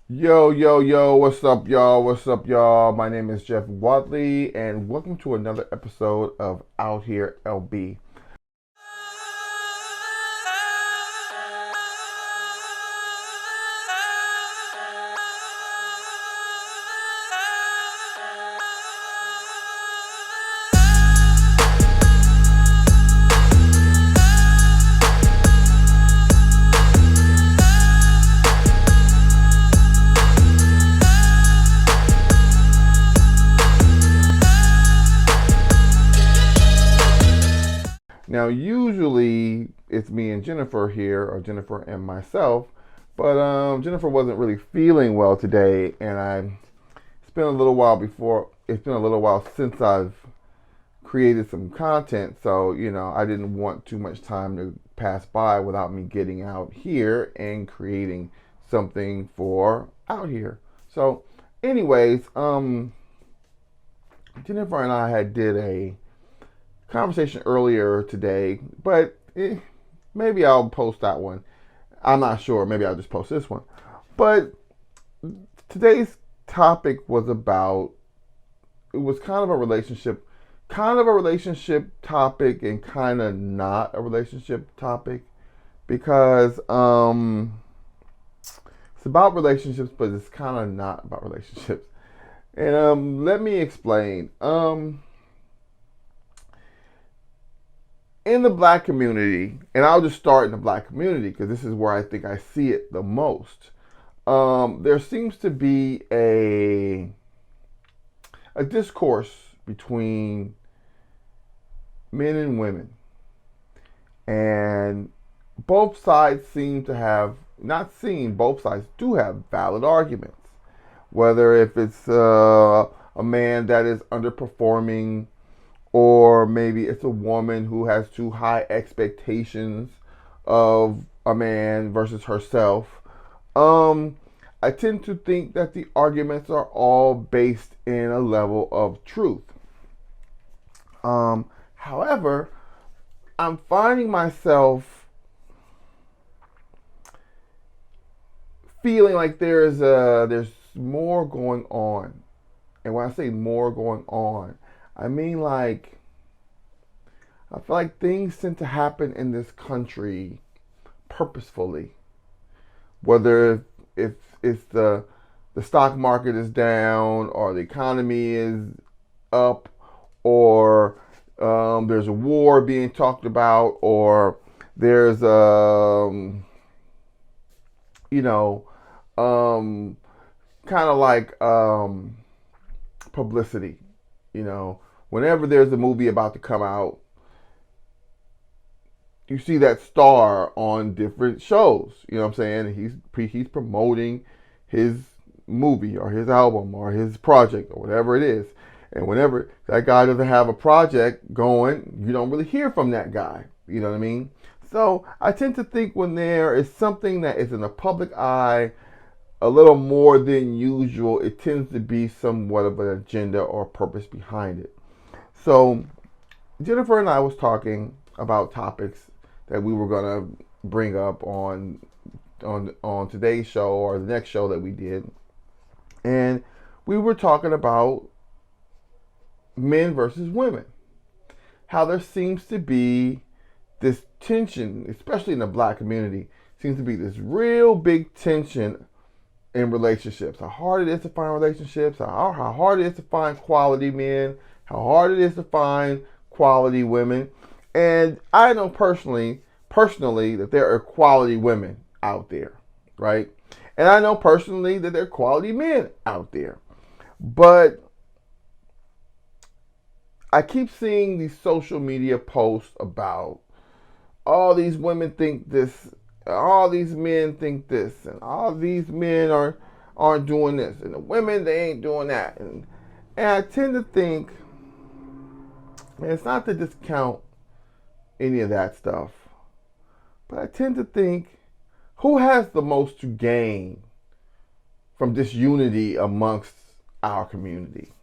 Yo, yo, yo, what's up, y'all? What's up, y'all? My name is Jeff Wadley, and welcome to another episode of Out Here LB. Now, usually it's me and Jennifer here, or Jennifer and myself, but Jennifer wasn't really feeling well today, and it's been a little while before. It's been a little while since I've created some content, so I didn't want too much time to pass by without me getting out here and creating something for out here. So, anyways, Jennifer and I had did a conversation earlier today, but maybe I'll post that one. I'm not sure. Maybe I'll just post this one. But today's topic was about, it was kind of a relationship topic and kind of not a relationship topic because it's about relationships, but it's kind of not about relationships. And let me explain. In the black community, and I'll just start in the black community because this is where I think I see it the most. There seems to be a discourse between men and women, and both sides seem to have not seen. Both sides do have valid arguments. Whether if it's a man that is underperforming, or maybe it's a woman who has too high expectations of a man versus herself. I tend to think that the arguments are all based in a level of truth. However, I'm finding myself feeling like there's more going on. And when I say more going on, I mean, like, I feel like things tend to happen in this country purposefully. Whether if it's the stock market is down, or the economy is up, or there's a war being talked about, or there's you know um, kind of like publicity. Whenever there's a movie about to come out, you see that star on different shows. You know what I'm saying? He's promoting his movie or his album or his project or whatever it is. And whenever that guy doesn't have a project going, you don't really hear from that guy. You know what I mean? So I tend to think when there is something that is in the public eye a little more than usual, it tends to be somewhat of an agenda or purpose behind it. So Jennifer and I was talking about topics that we were gonna bring up on today's show or the next show that we did, and we were talking about men versus women. How there seems to be this tension, especially in the black community, seems to be this real big tension in relationships. How hard it is to find relationships, how hard it is to find quality men, how hard it is to find quality women. And I know personally that there are quality women out there, right? And I know personally that there are quality men out there. But I keep seeing these social media posts about all these women think this, all these men think this, and all these men aren't doing this, and the women, they ain't doing that. And I tend to think, and it's not to discount any of that stuff, but I tend to think, who has the most to gain from disunity amongst our community?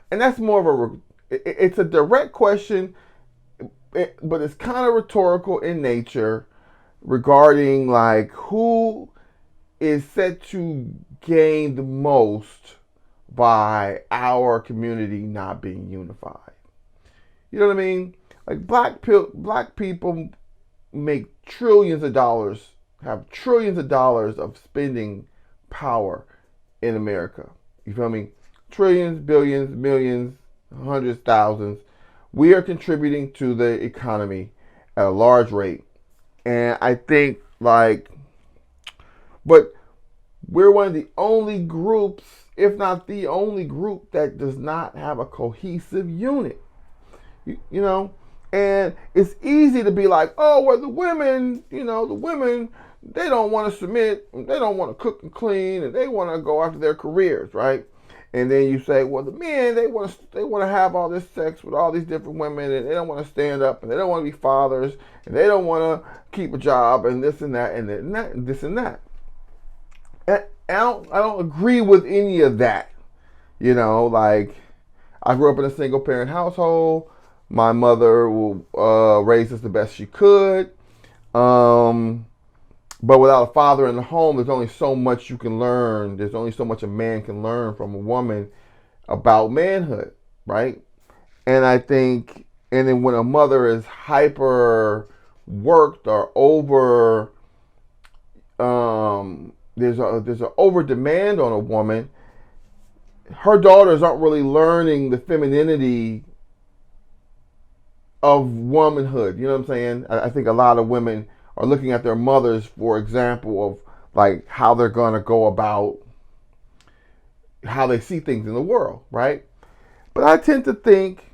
And that's more of it's a direct question, but it's kind of rhetorical in nature regarding like who is set to gain the most by our community not being unified. You know what I mean? Like black people make trillions of dollars, have trillions of dollars of spending power in America. You feel me? Trillions, billions, millions, hundreds, thousands. We are contributing to the economy at a large rate. And I think but we're one of the only groups, if not the only group, that does not have a cohesive unit. You know? And it's easy to be like, oh, well, the women, they don't want to submit, they don't want to cook and clean, and they want to go after their careers, right? And then you say, well, the men, they want to have all this sex with all these different women, and they don't want to stand up, and they don't want to be fathers, and they don't want to keep a job, and this and that, and this and that. And I don't agree with any of that. Like, I grew up in a single parent household. My mother raised us the best she could. But without a father in the home, there's only so much you can learn. There's only so much a man can learn from a woman about manhood, right? And I think, and then when a mother is hyper worked or over, there's an over demand on a woman. Her daughters aren't really learning the femininity of womanhood. You know what I'm saying? I think a lot of women are looking at their mothers, for example, of like how they're going to go about how they see things in the world, right? But I tend to think,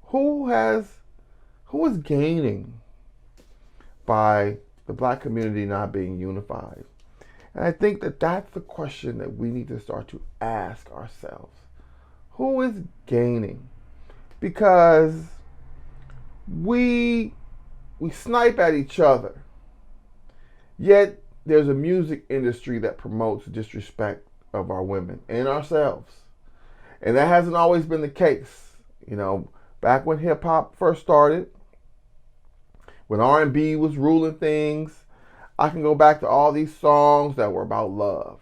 who is gaining by the black community not being unified? And I think that that's the question that we need to start to ask ourselves. Who is gaining? Because we snipe at each other, yet there's a music industry that promotes disrespect of our women and ourselves. And that hasn't always been the case. Back when hip hop first started, when R&B was ruling things, I can go back to all these songs that were about love.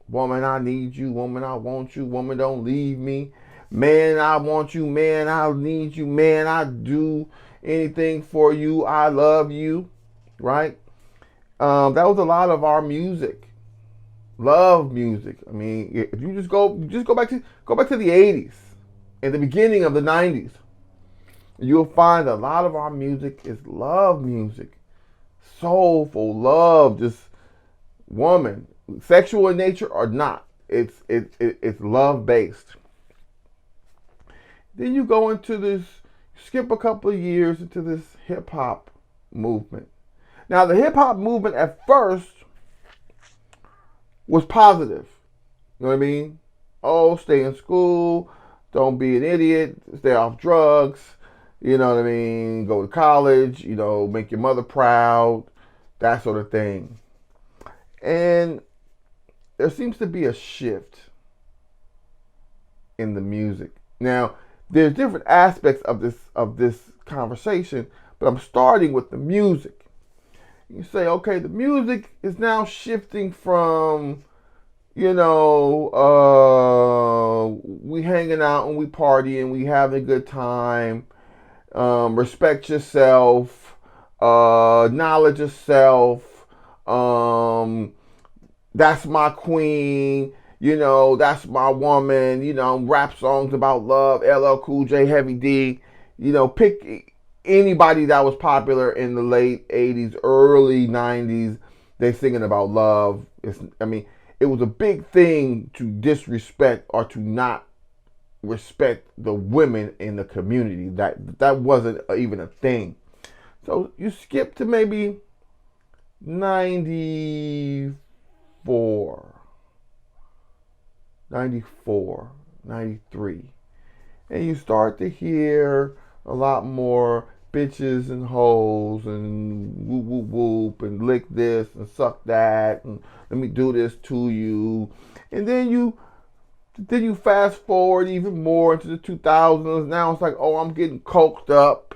Woman, I need you. Woman, I want you. Woman, don't leave me. Man, I want you. Man, I need you. Man, I do anything for you. I love you. Right? That was a lot of our music. Love music. I mean, if you just go back to the 80s and the beginning of the 90s, you'll find a lot of our music is love music. Soulful love, just woman, sexual in nature or not. It's love based. Then you go into this, skip a couple of years into this hip hop movement. Now the hip hop movement at first was positive. You know what I mean? Oh, stay in school, don't be an idiot, stay off drugs. You know what I mean? Go to college, make your mother proud, that sort of thing. And there seems to be a shift in the music. Now, there's different aspects of this conversation, but I'm starting with the music. You say, okay, the music is now shifting from, we hanging out and we partying, we having a good time. Respect yourself, knowledge of self, that's my queen, that's my woman, rap songs about love, LL Cool J, Heavy D, pick anybody that was popular in the late 80s, early 90s, they singing about love. It was a big thing to disrespect or to not respect the women in the community. That wasn't even a thing. So you skip to maybe 94, 93, and you start to hear a lot more bitches and hoes and whoop whoop whoop and lick this and suck that and let me do this to you. And then you fast forward even more into the 2000s. Now it's like, oh, I'm getting coked up,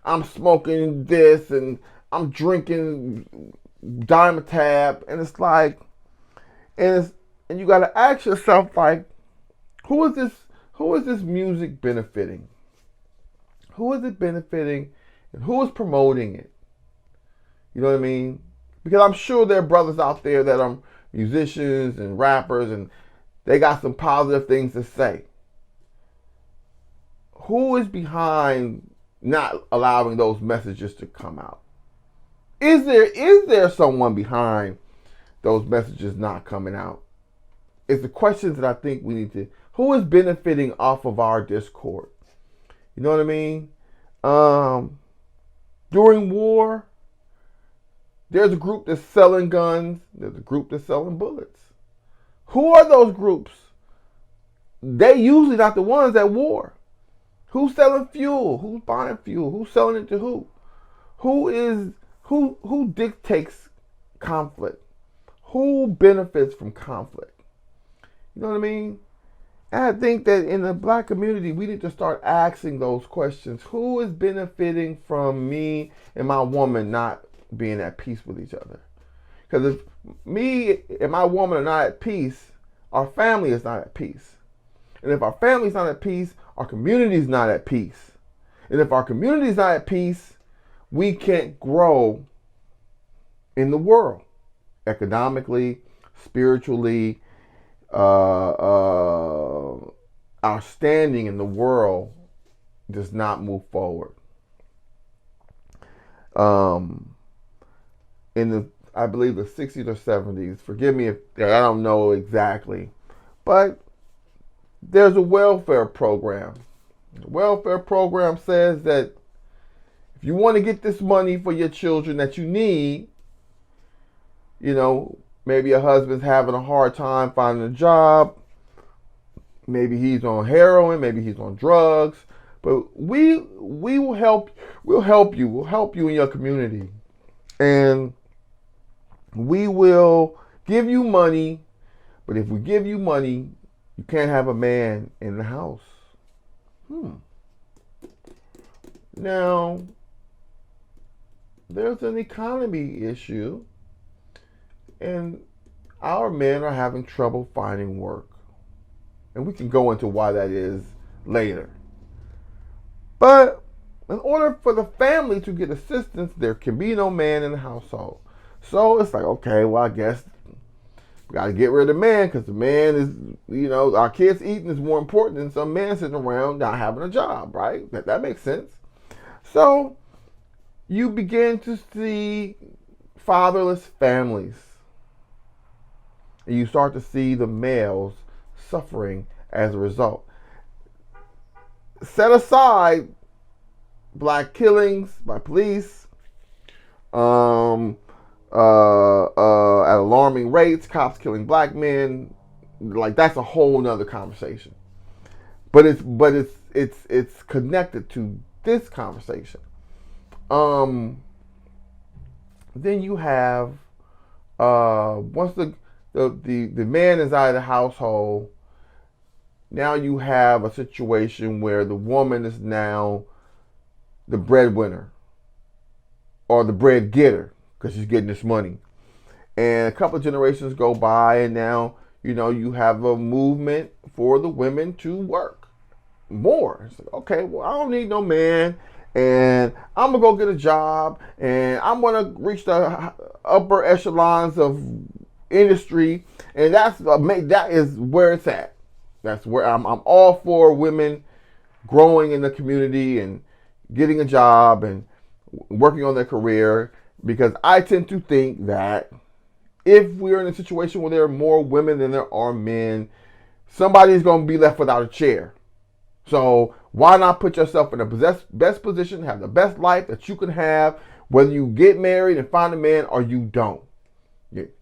I'm smoking this, and I'm drinking Dimetap. And it's like, And you got to ask yourself, like, who is this music benefiting? Who is it benefiting, and who is promoting it? You know what I mean? Because I'm sure there are brothers out there that are musicians and rappers, and they got some positive things to say. Who is behind not allowing those messages to come out? Is there someone behind those messages not coming out? It's the questions that I think we need to. Who is benefiting off of our discord? You know what I mean? During war, there's a group that's selling guns. There's a group that's selling bullets. Who are those groups? They usually not the ones at war. Who's selling fuel? Who's buying fuel? Who's selling it to who? Who dictates conflict? Who benefits from conflict? You know what I mean? And I think that in the black community, we need to start asking those questions. Who is benefiting from me and my woman not being at peace with each other? Because if me and my woman are not at peace, our family is not at peace. And if our family is not at peace, our community is not at peace. And if our community is not at peace, we can't grow in the world economically, spiritually. Our standing in the world does not move forward. In the, I believe, the 60s or 70s, forgive me if I don't know exactly, but there's a welfare program. The welfare program says that if you want to get this money for your children that you need, you know, maybe a husband's having a hard time finding a job, maybe he's on heroin, maybe he's on drugs, but we will help. We'll help you in your community, and we will give you money. But if we give you money, you can't have a man in the house. Now, there's an economy issue, and our men are having trouble finding work. And we can go into why that is later. But in order for the family to get assistance, there can be no man in the household. So it's like, okay, well, I guess we got to get rid of the man, because the man is, you know, our kids eating is more important than some man sitting around not having a job, right? That makes sense. So you begin to see fatherless families. And you start to see the males suffering as a result. Set aside black killings by police at alarming rates, cops killing black men. Like, that's a whole nother conversation. But it's connected to this conversation. Then you have once the man is out of the household, now you have a situation where the woman is now the breadwinner or the bread getter, because she's getting this money. And a couple of generations go by, and now, you know, you have a movement for the women to work more. It's like, okay, well, I don't need no man, and I'm gonna go get a job, and I'm gonna reach the upper echelons of industry, and that is where it's at. That's where I'm all for women growing in the community and getting a job and working on their career, because I tend to think that if we're in a situation where there are more women than there are men, somebody's going to be left without a chair. So why not put yourself in the best position, have the best life that you can have, whether you get married and find a man or you don't.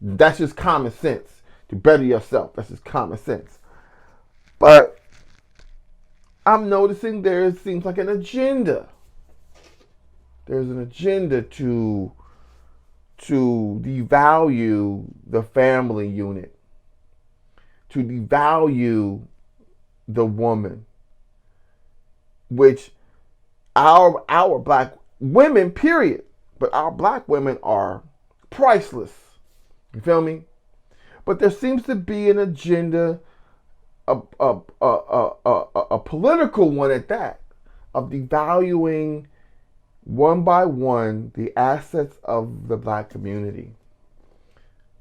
That's just common sense. To better yourself, that's just common sense. But I'm noticing there seems like an agenda. There's an agenda to devalue the family unit, to devalue the woman, which our black women, period, but our black women are priceless. You feel me? But there seems to be an agenda, a political one at that, of devaluing one by one the assets of the black community.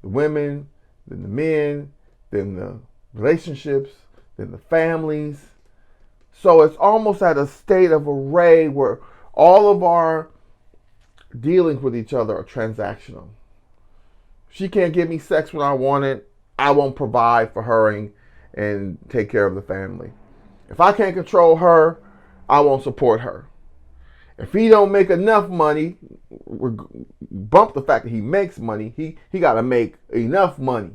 The women, then the men, then the relationships, then the families. So it's almost at a state of array where all of our dealings with each other are transactional. She can't give me sex when I want it. I won't provide for her and take care of the family. If I can't control her, I won't support her. If he don't make enough money, bump the fact that he makes money, he got to make enough money.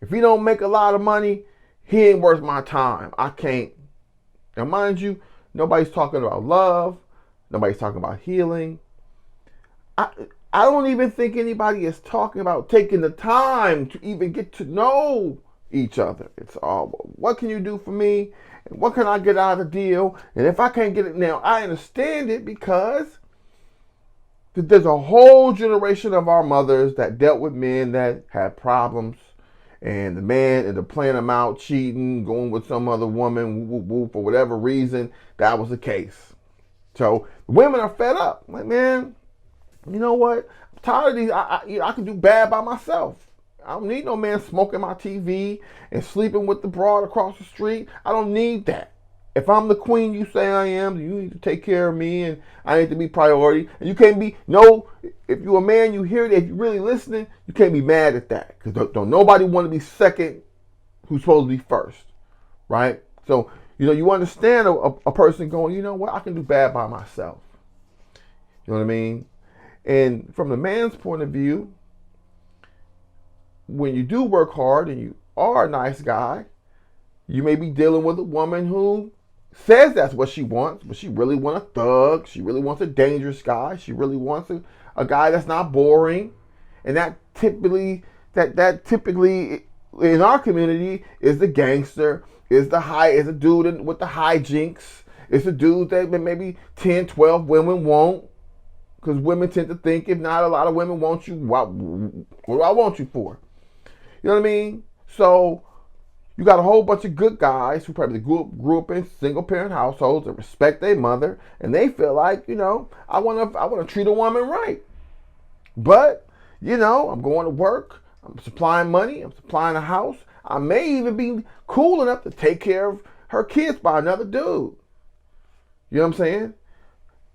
If he don't make a lot of money, he ain't worth my time. I can't. Now, mind you, nobody's talking about love. Nobody's talking about healing. I don't even think anybody is talking about taking the time to even get to know each other. It's all, what can you do for me? And what can I get out of the deal? And if I can't get it now, I understand it because there's a whole generation of our mothers that dealt with men that had problems. And the man ended up playing them out, cheating, going with some other woman, woo, woo, woo, for whatever reason, that was the case. So women are fed up. Like, man, you know what? I'm tired of these. I can do bad by myself. I don't need no man smoking my TV and sleeping with the broad across the street. I don't need that. If I'm the queen you say I am, you need to take care of me, and I need to be priority. And you can't be, no, if you're a man, you hear that, if you're really listening, you can't be mad at that. Because don't nobody want to be second who's supposed to be first, right? So, you understand a person going, you know what, I can do bad by myself. You know what I mean? And from the man's point of view, when you do work hard and you are a nice guy, you may be dealing with a woman who says that's what she wants, but she really wants a thug. She really wants a dangerous guy. She really wants a guy that's not boring. And that typically in our community is the gangster, is the dude with the hijinks. It's a dude that maybe 10, 12 women won't. Because women tend to think, if not a lot of women want you, what do I want you for? You know what I mean? So you got a whole bunch of good guys who probably grew up in single parent households and respect their mother, and they feel like, I want to treat a woman right. But, I'm going to work, I'm supplying money, I'm supplying a house. I may even be cool enough to take care of her kids by another dude. You know what I'm saying?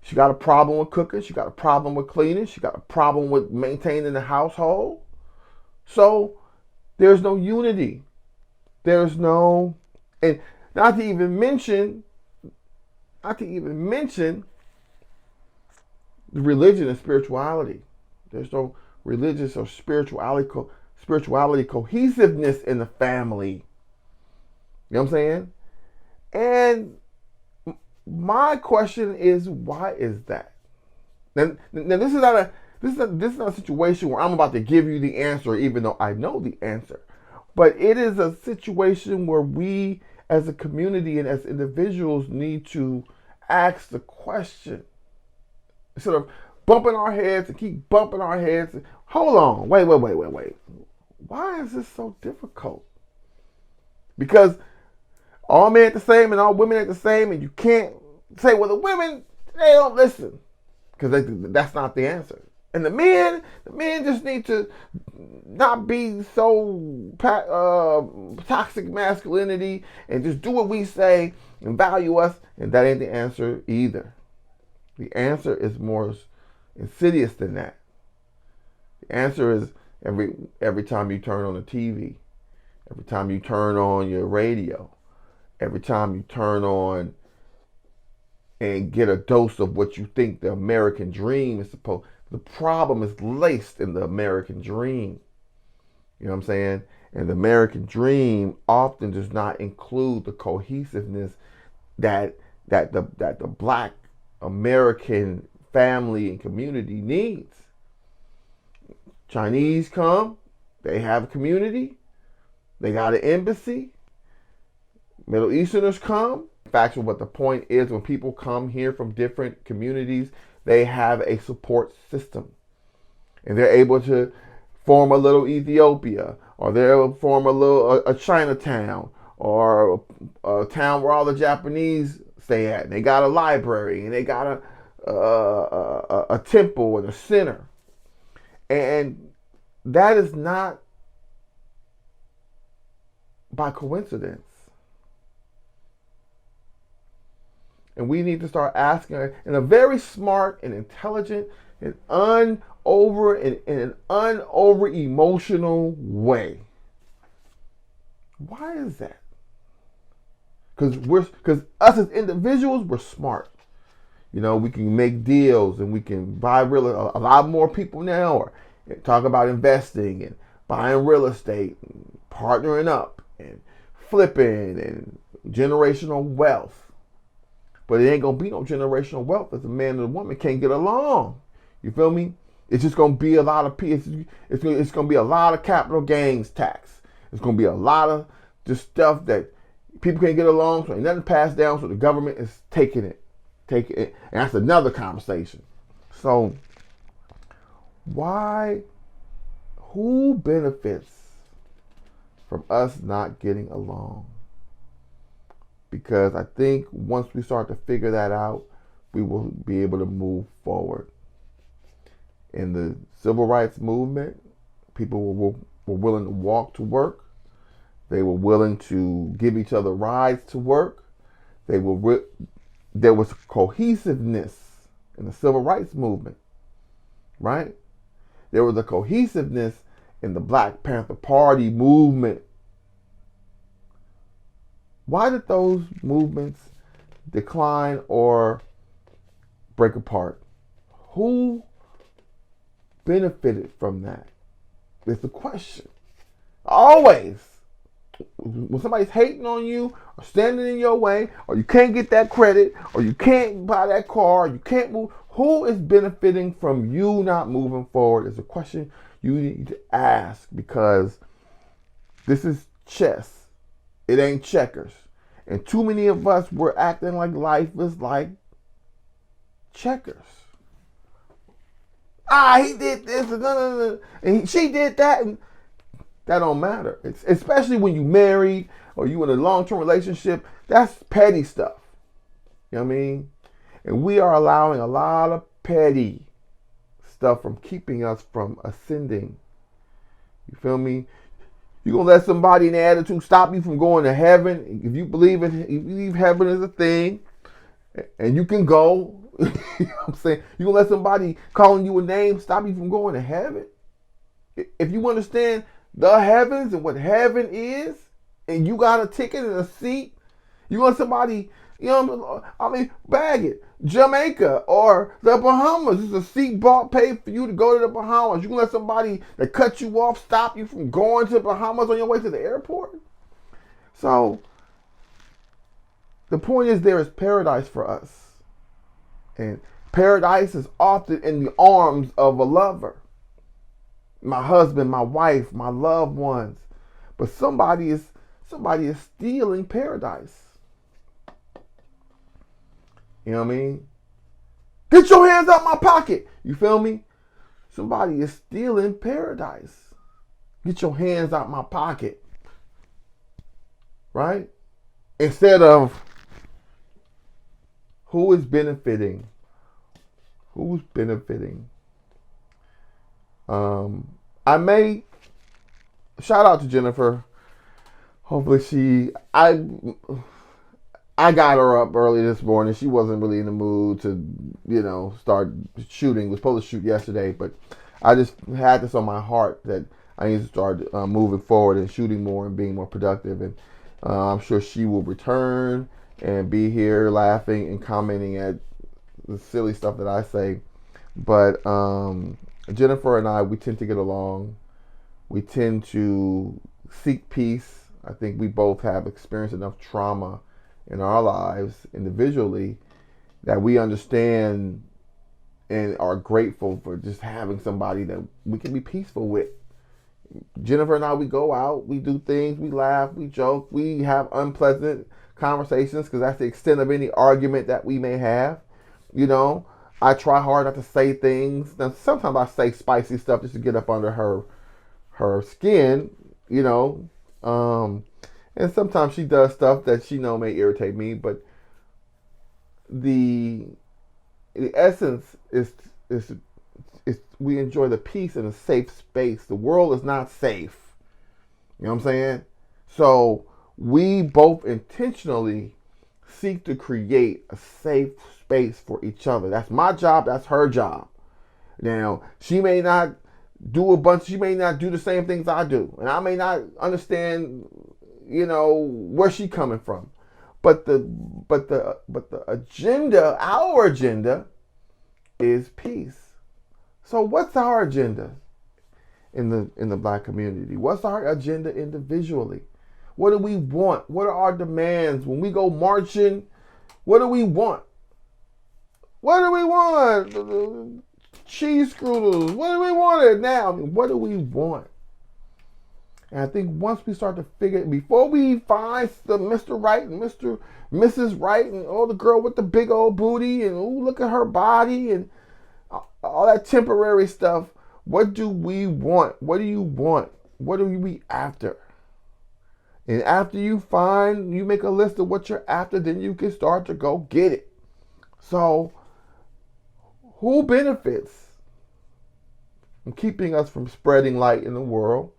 She got a problem with cooking. She got a problem with cleaning. She got a problem with maintaining the household. So there's no unity. There's no, and not to even mention the religion and spirituality. There's no religious or spirituality cohesiveness in the family. You know what I'm saying? And my question is, why is that? Now this is not a situation where I'm about to give you the answer, even though I know the answer. But it is a situation where we, as a community and as individuals, need to ask the question. Instead of bumping our heads and keep bumping our heads. Hold on, wait. Why is this so difficult? Because all men ain't the same and all women ain't the same, and you can't say, well, the women, they don't listen. Because that's not the answer. And the men just need to not be so toxic masculinity and just do what we say and value us. And that ain't the answer either. The answer is more insidious than that. The answer is every time you turn on the TV, every time you turn on your radio, every time you turn on and get a dose of what you think the American dream is supposed. The problem is laced in the American dream. You know what I'm saying? And the American dream often does not include the cohesiveness that the black American family and community needs. Chinese come, they have a community, they got an embassy. Middle Easterners come. In fact, what the point is, when people come here from different communities, they have a support system. And they're able to form a little Ethiopia or they'll form a Chinatown, or a town where all the Japanese stay at. And they got a library, and they got a temple and a center, and that is not by coincidence. And we need to start asking in a very smart and intelligent and in an over emotional way. Why is that? Because us as individuals, we're smart. You know, we can make deals and we can buy a lot more people now, or talk about investing and buying real estate, and partnering up and flipping and generational wealth. But it ain't gonna be no generational wealth if a man and a woman can't get along. You feel me? It's just gonna be a lot of it's gonna be a lot of capital gains tax. It's gonna be a lot of just stuff that people can't get along, so ain't nothing passed down, so the government is taking it. And that's another conversation. So who benefits from us not getting along? Because I think once we start to figure that out, we will be able to move forward. In the civil rights movement, people were willing to walk to work. They were willing to give each other rides to work. There was cohesiveness in the civil rights movement, right? There was a cohesiveness in the Black Panther Party movement. Why did those movements decline or break apart? Who benefited from that? It's the question. Always. When somebody's hating on you or standing in your way, or you can't get that credit, or you can't buy that car, or you can't move, who is benefiting from you not moving forward is a question you need to ask, because this is chess. It ain't checkers. And too many of us were acting like life is like checkers. He did this and she did that, and that don't matter. It's especially when you married or you in a long-term relationship. That's petty stuff. You know what I mean? And we are allowing a lot of petty stuff from keeping us from ascending. You feel me? You're going to let somebody in the attitude stop you from going to heaven. If you believe heaven is a thing and you can go, you know what I'm saying? You're going to let somebody calling you a name stop you from going to heaven? If you understand the heavens and what heaven is, and you got a ticket and a seat, you want somebody, bag it. Jamaica or the Bahamas. It's a seat bought, paid for you to go to the Bahamas. You can let somebody that cut you off stop you from going to the Bahamas on your way to the airport? So, the point is, there is paradise for us. And paradise is often in the arms of a lover. My husband, my wife, my loved ones. But somebody is stealing paradise. You know what I mean? Get your hands out my pocket. You feel me? Somebody is stealing paradise. Get your hands out my pocket. Right? Instead of who is benefiting? Who's benefiting? I may shout out to Jennifer. Hopefully I got her up early this morning. She wasn't really in the mood to, start shooting. Was supposed to shoot yesterday, but I just had this on my heart that I need to start moving forward and shooting more and being more productive. And I'm sure she will return and be here laughing and commenting at the silly stuff that I say. But Jennifer and I, we tend to get along. We tend to seek peace. I think we both have experienced enough trauma in our lives individually that we understand and are grateful for just having somebody that we can be peaceful with. Jennifer and I, we go out, we do things, we laugh, we joke, we have unpleasant conversations, because that's the extent of any argument that we may have. I try hard not to say things. Now, sometimes I say spicy stuff just to get up under her skin, you know. And sometimes she does stuff that she know may irritate me, but the the essence is we enjoy the peace in a safe space. The world is not safe. You know what I'm saying? So we both intentionally seek to create a safe space for each other. That's my job. That's her job. Now, she may not she may not do the same things I do. And I may not understand, where she coming from. But the agenda, our agenda, is peace. So what's our agenda in the black community? What's our agenda individually? What do we want? What are our demands when we go marching? What do we want? What do we want? Cheese screwdriver. What do we want now? What do we want? And I think once we start to figure it, before we find the Mr. Right and Mrs. Right and the girl with the big old booty and look at her body and all that temporary stuff, what do we want? What do you want? What are we after? And after you make a list of what you're after, then you can start to go get it. So, who benefits from keeping us from spreading light in the world?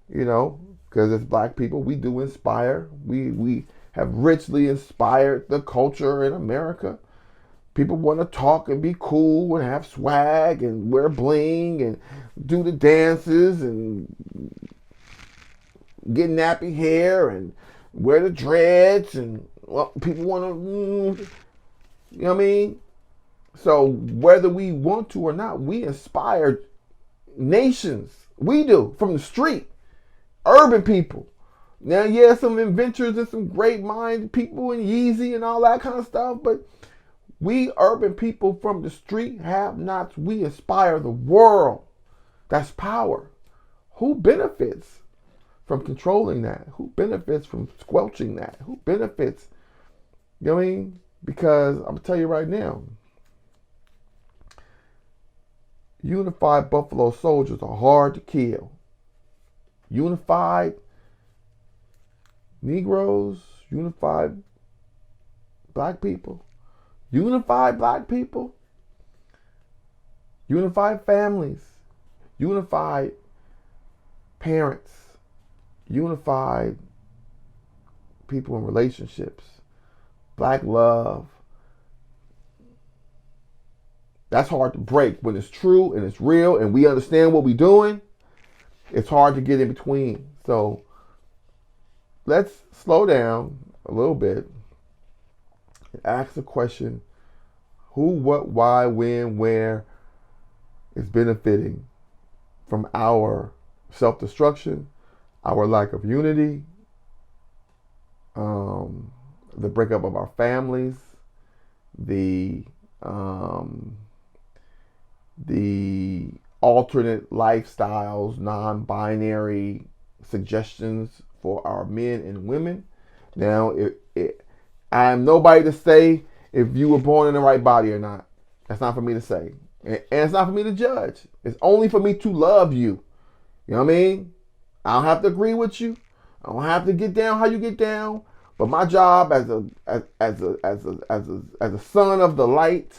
Because as black people, we do inspire. We have richly inspired the culture in America. People want to talk and be cool and have swag and wear bling and do the dances and get nappy hair and wear the dreads and people want to, you know what I mean? So whether we want to or not, we inspire nations. We do, from the street. Urban people. Now, yeah, some inventors and some great mind people and Yeezy and all that kind of stuff, but we urban people from the street have-nots, we inspire the world. That's power. Who benefits from controlling that? Who benefits from squelching that? Who benefits? You know what I mean? Because I'm going to tell you right now, unified Buffalo Soldiers are hard to kill. Unified Negroes, unified black people, unified families, unified parents, unified people in relationships, black love. That's hard to break when it's true and it's real and we understand what we're doing. It's hard to get in between. So let's slow down a little bit and ask the question: who, what, why, when, where is benefiting from our self-destruction, our lack of unity, the breakup of our families, the alternate lifestyles, non-binary suggestions for our men and women. Now, I am nobody to say if you were born in the right body or not. That's not for me to say. And it's not for me to judge. It's only for me to love you. You know what I mean? I don't have to agree with you. I don't have to get down how you get down. But my job as a son of the light,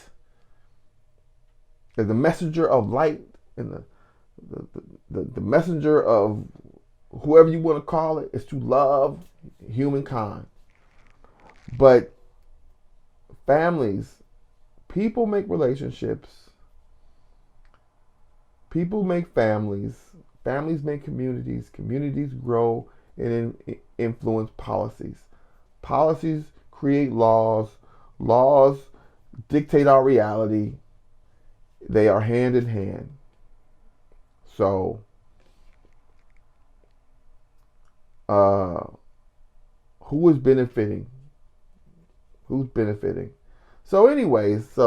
as a messenger of light, and the messenger of whoever you want to call it, is to love humankind. But families, people make relationships, people make families, families make communities, communities grow and influence policies. Policies create laws, laws dictate our reality. They are hand in hand. So, who is benefiting? Who's benefiting? So anyways,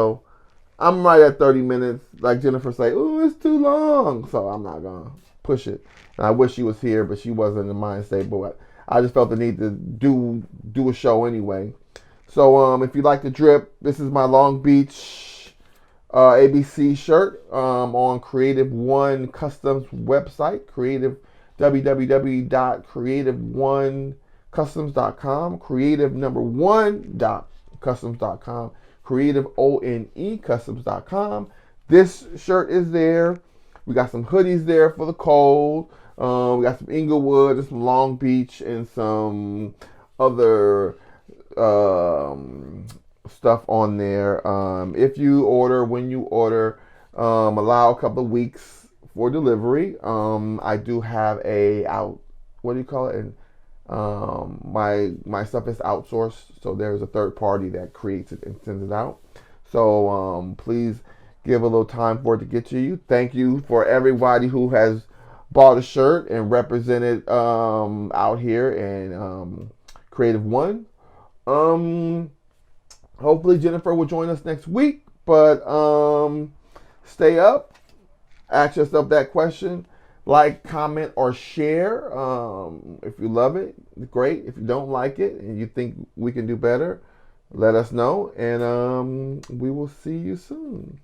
I'm right at 30 minutes. Like Jennifer say, ooh, it's too long. So I'm not going to push it. And I wish she was here, but she wasn't in the mind state. But I just felt the need to do a show anyway. So if you like the drip, this is my Long Beach ABC shirt on Creative One Customs website, creative www.creative1customs.com, creative1.customs.com, creativeonecustoms.com. This shirt is there. We got some hoodies there for the cold. We got some Inglewood and some Long Beach and some other stuff on there. If you order, when you order, allow a couple of weeks for delivery. I do have what do you call it? My stuff is outsourced, so there's a third party that creates it and sends it out. So please give a little time for it to get to you. Thank you for everybody who has bought a shirt and represented out here and Creative One. Hopefully Jennifer will join us next week, but stay up, ask yourself that question, like, comment, or share. If you love it, great. If you don't like it and you think we can do better, let us know, and we will see you soon.